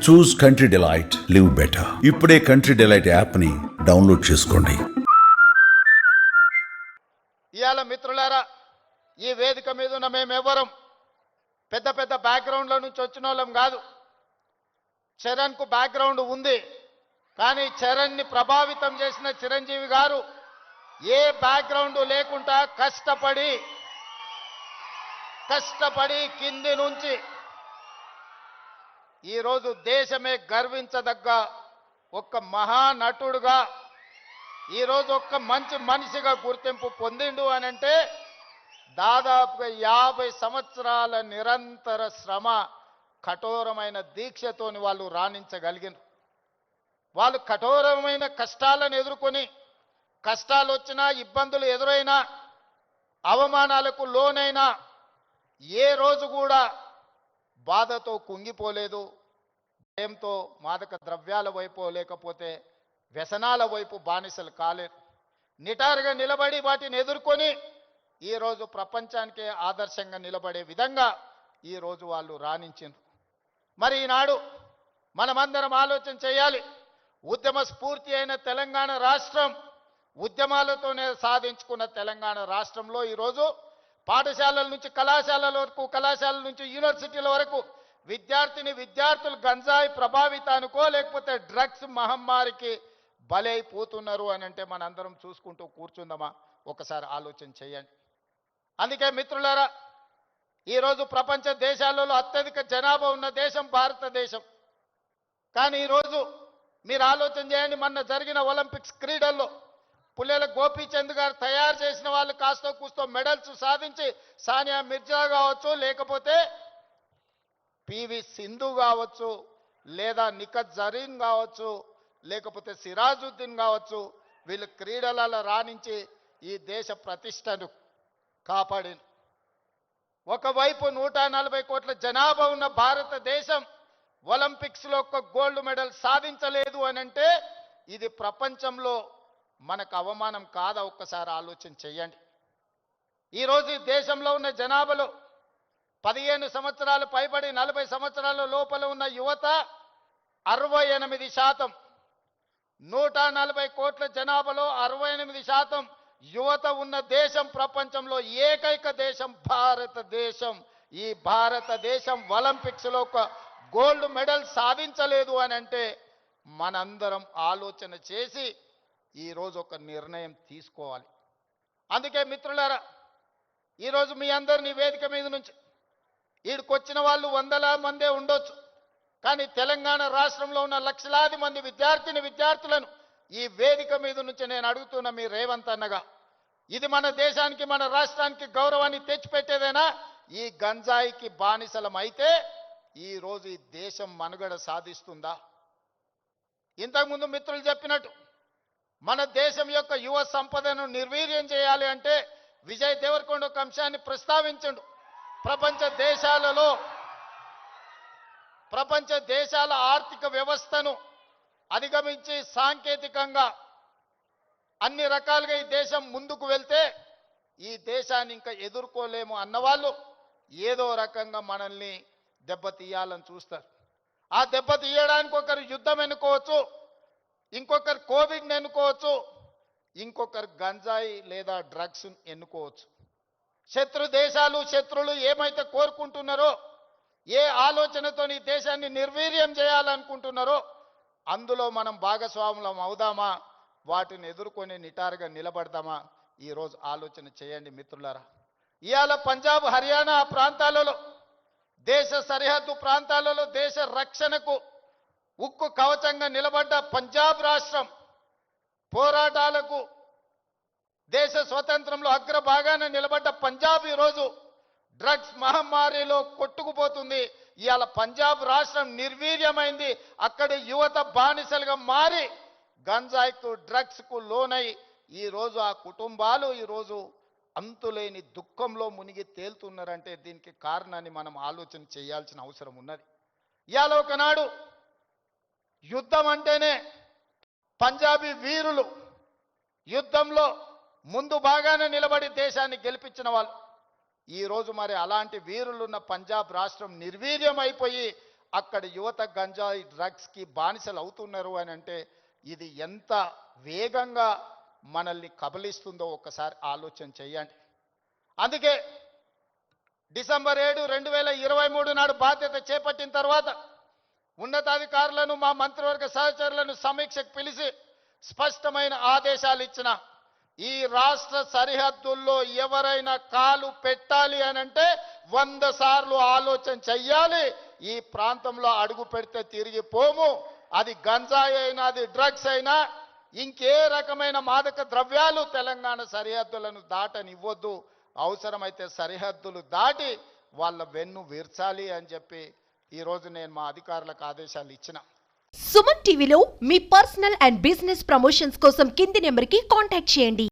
చూస్ country delight, live better. ఇప్పుడే country delight app ని download చేసుకోండి. ఇయాల మిత్రులారా, ఈ వేదిక మీద ఉన్న మేమెవరం పెద్ద పెద్ద బ్యాక్గ్రౌండ్ల నుంచి వచ్చిన వాళ్ళం కాదు. చరణ్ కు బ్యాక్గ్రౌండ్ ఉంది, కానీ చరణ్ ని ప్రభావితం చేసిన చిరంజీవి గారు ఏ బ్యాక్గ్రౌండ్ లేకుండా కష్టపడి కింది నుంచి ఈరోజు దేశమే గర్వించదగ్గ ఒక్క మహానటుడుగా, ఈరోజు ఒక్క మంచి మనిషిగా గుర్తింపు పొందిండు అని అంటే దాదాపుగా 50 సంవత్సరాల నిరంతర శ్రమ, కఠోరమైన దీక్షతోని వాళ్ళు రాణించగలిగిన. వాళ్ళు కఠోరమైన కష్టాలను ఎదుర్కొని, కష్టాలు వచ్చినా, ఇబ్బందులు ఎదురైనా, అవమానాలకు లోనైనా ఏ రోజు కూడా బాధతో కుంగిపోలేదు. భయంతో మాదక ద్రవ్యాల వైపు లేకపోతే వ్యసనాల వైపు బానిసలు కాలేదు. నిటారుగా నిలబడి వాటిని ఎదుర్కొని ఈరోజు ప్రపంచానికే ఆదర్శంగా నిలబడే విధంగా ఈరోజు వాళ్ళు రాణించారు. మరి ఈనాడు మనమందరం ఆలోచన చేయాలి. ఉద్యమ స్ఫూర్తి అయిన తెలంగాణ రాష్ట్రం, ఉద్యమాలతోనే సాధించుకున్న తెలంగాణ రాష్ట్రంలో ఈరోజు పాఠశాలల నుంచి కళాశాలల వరకు, కళాశాలల నుంచి యూనివర్సిటీల వరకు విద్యార్థులు గంజాయి ప్రభావితానికో లేకపోతే డ్రగ్స్ మహమ్మారికి బలైపోతున్నారు అని అంటే మనందరం చూసుకుంటూ కూర్చుందామా? ఒకసారి ఆలోచన చేయండి. అందుకే మిత్రులారా, ఈరోజు ప్రపంచ దేశాలలో అత్యధిక జనాభా ఉన్న దేశం భారతదేశం. కానీ ఈరోజు మీరు ఆలోచన చేయండి, మొన్న జరిగిన ఒలింపిక్స్ క్రీడల్లో పుల్లెల గోపీచంద్ గారు తయారు చేసిన వాళ్ళు కాస్తో కూస్తో మెడల్స్ సాధించి, సానియా మిర్జా కావచ్చు, లేకపోతే పివి సింధు కావచ్చు, లేదా నిఖత్ జరీన్ కావచ్చు, లేకపోతే సిరాజుద్దీన్ కావచ్చు, వీళ్ళు క్రీడలలో రాణించి ఈ దేశ ప్రతిష్టను కాపాడింది. ఒకవైపు 140 కోట్ల జనాభా ఉన్న భారతదేశం ఒలింపిక్స్లో ఒక్క గోల్డ్ మెడల్ సాధించలేదు అని అంటే ఇది ప్రపంచంలో మనకు అవమానం కాదా? ఒక్కసారి ఆలోచన చేయండి. ఈరోజు ఈ దేశంలో ఉన్న జనాభాలో 15 సంవత్సరాలు పైబడి 40 సంవత్సరాల లోపల ఉన్న యువత 68%. 140 కోట్ల జనాభాలో 68% యువత ఉన్న దేశం ప్రపంచంలో ఏకైక దేశం భారతదేశం. ఈ భారతదేశం ఒలింపిక్స్లో ఒక గోల్డ్ మెడల్ సాధించలేదు అని అంటే మనందరం ఆలోచన చేసి ఈరోజు ఒక నిర్ణయం తీసుకోవాలి. అందుకే మిత్రులారా, ఈరోజు మీ అందరినీ వేదిక మీద నుంచి ఈడికొచ్చిన వాళ్ళు 100ల మందే ఉండొచ్చు, కానీ తెలంగాణ రాష్ట్రంలో ఉన్న లక్షలాది మంది విద్యార్థులను ఈ వేదిక మీద నుంచి నేను అడుగుతున్న మీ రేవంత్ అన్నగా, ఇది మన దేశానికి, మన రాష్ట్రానికి గౌరవాన్ని తెచ్చిపెట్టేదేనా? ఈ గంజాయికి బానిసలం అయితే ఈరోజు ఈ దేశం మనుగడ సాధిస్తుందా? ఇంతకుముందు మిత్రులు చెప్పినట్టు మన దేశం యొక్క యువ సంపదను నిర్వీర్యం చేయాలి అంటే విజయ్ దేవరకొండ ఒక అంశాన్ని ప్రస్తావించండు. ప్రపంచ దేశాల ఆర్థిక వ్యవస్థను అధిగమించి సాంకేతికంగా అన్ని రకాలుగా ఈ దేశం ముందుకు వెళ్తే ఈ దేశాన్ని ఇంకా ఎదుర్కోలేము అన్నవాళ్ళు ఏదో రకంగా మనల్ని దెబ్బతీయాలని చూస్తారు. ఆ దెబ్బతీయడానికి ఒకరు యుద్ధం ఎన్నుకోవచ్చు, ఇంకొకరు కోవిడ్ని ఎన్నుకోవచ్చు, ఇంకొకరు గంజాయి లేదా డ్రగ్స్ ఎన్నుకోవచ్చు. శత్రులు ఏమైతే కోరుకుంటున్నారో, ఏ ఆలోచనతో ఈ దేశాన్ని నిర్వీర్యం చేయాలనుకుంటున్నారో అందులో మనం భాగస్వాములం అవుదామా? వాటిని ఎదుర్కొని నిటారుగా నిలబడదామా? ఈరోజు ఆలోచన చేయండి మిత్రులారా. ఇవాళ పంజాబ్, హర్యానా ప్రాంతాలలో, దేశ సరిహద్దు ప్రాంతాలలో దేశ రక్షణకు ఉక్కు కవచంగా నిలబడ్డ పంజాబ్ రాష్ట్రం, పోరాటాలకు దేశ స్వతంత్రంలో అగ్రభాగాన నిలబడ్డ పంజాబ్ ఈరోజు డ్రగ్స్ మహమ్మారిలో కొట్టుకుపోతుంది. ఇవాళ పంజాబ్ రాష్ట్రం నిర్వీర్యమైంది. అక్కడి యువత బానిసలుగా మారి గంజాయికు, డ్రగ్స్కు లోనై ఈరోజు ఆ కుటుంబాలు ఈరోజు అంతులేని దుఃఖంలో మునిగి తేలుతున్నారంటే దీనికి కారణాన్ని మనం ఆలోచన చేయాల్సిన అవసరం ఉన్నది. ఇవాళ ఒకనాడు యుద్ధం అంటేనే పంజాబీ వీరులు యుద్ధంలో ముందు బాగానే నిలబడి దేశాన్ని గెలిపించిన వాళ్ళు. ఈరోజు మరి అలాంటి వీరులున్న పంజాబ్ రాష్ట్రం నిర్వీర్యం అయిపోయి అక్కడ యువత గంజాయి డ్రగ్స్కి బానిసలు అవుతున్నారు అని అంటే ఇది ఎంత వేగంగా మనల్ని కబలిస్తుందో ఒక్కసారి ఆలోచన చేయండి. అందుకే డిసెంబర్ 7, 2023 నాడు బాధ్యత చేపట్టిన తర్వాత ఉన్నతాధికారులను మా మంత్రివర్గ సహచరులను సమీక్షకు పిలిచి స్పష్టమైన ఆదేశాలు ఇచ్చిన. ఈ రాష్ట్ర సరిహద్దుల్లో ఎవరైనా కాలు పెట్టాలి అని అంటే 100 సార్లు ఆలోచన చెయ్యాలి. ఈ ప్రాంతంలో అడుగు పెడితే తిరిగి పోము. అది గంజాయి అయినా, అది డ్రగ్స్ అయినా, ఇంకే రకమైన మాదక ద్రవ్యాలు తెలంగాణ సరిహద్దులను దాటనివ్వద్దు. అవసరమైతే సరిహద్దులు దాటి వాళ్ళ వెన్ను విర్చాలి అని చెప్పి ఈరోజు నేను మా అధికారులకు ఆదేశాలు ఇచ్చిన. సుమన్ టీవీలో మీ పర్సనల్ అండ్ బిజినెస్ ప్రమోషన్స్ కోసం కింది నెంబర్కి కాంటాక్ట్ చేయండి.